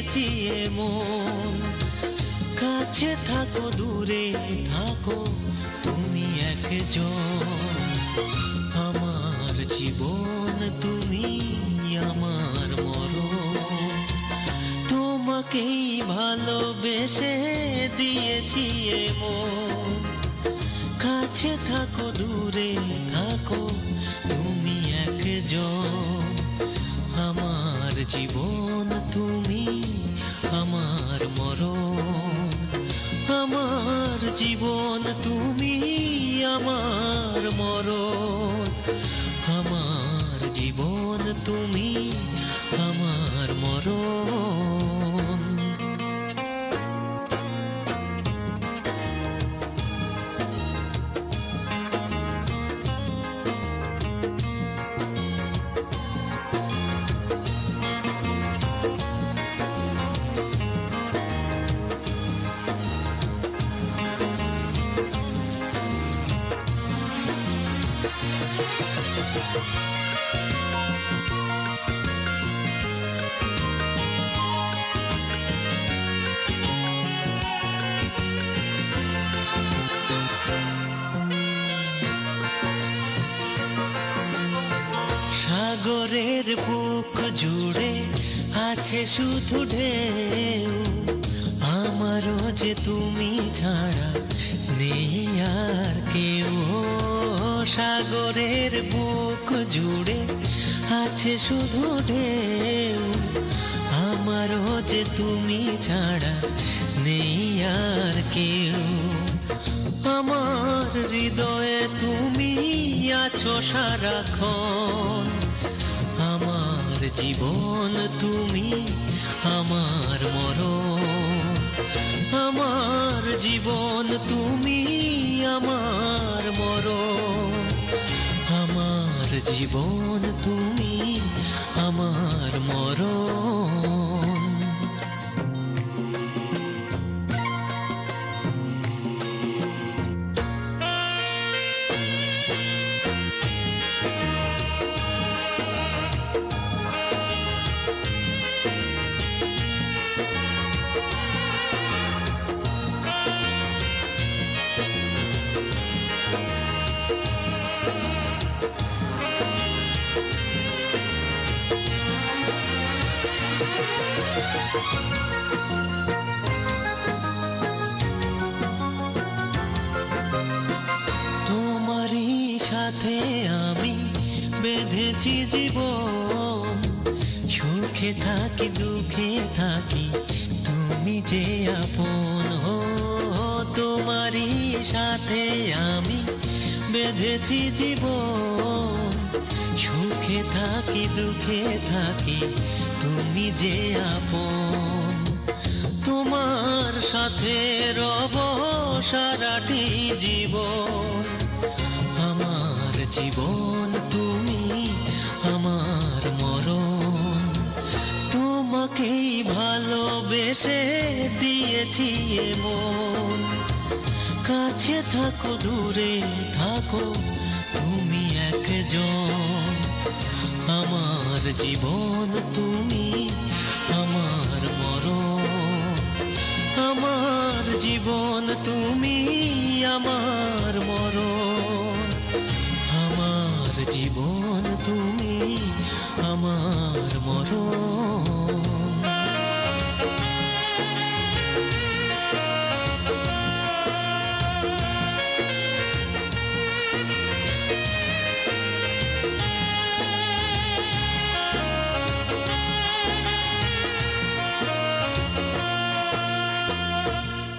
দিয়েছি এমন। কাছে থাকো দূরে থাকো তুমি একজন, আমার জীবন তুমি আমার মরণ। তোমাকেই ভালোবেসে দিয়েছি এমন। কাছে থাকো দূরে থাকো তুমি একজন, আমার জীবন তুমি আমার মরণ। আমার জীবন তুমি আমার মরণ, আমার জীবন তুমি আমার মরণ। সাগরের বুক জুড়ে আছে শুধু ঢেউ, আমারও যে তুমি ছাড়া নেই আর কেউ। সাগরের বুক জুড়ে আছে শুধু ঢেউ, আমারও যে তুমি ছাড়া নেই আর কেউ। আমার হৃদয়ে তুমি আছো সারাক্ষণ, আমার জীবন তুমি আমার মরণ। আমার জীবন তুমি আমার মরণ, আমার জীবন তুমি আমার মরণ। তোমারই সাথে আমি বেঁধেছি জীবন, সুখে থাকি দুঃখে থাকি তুমি যে আপন। তোমারই সাথে আমি বেঁধেছি জীবন, সুখে থাকি দুঃখে থাকি তুমি যে আপন। তোমার সাথে রব সারাটি জীবন, আমার জীবন তুমি আমার মরণ। তোমাকেই ভালোবেসে দিয়েছি এমন। কাছে থাকো দূরে থাকো তুমি একজন, আমার জীবন তুমি আমার মরণ। আমার জীবন তুমি আমার মরণ, আমার জীবন তুমি আমার মরণ।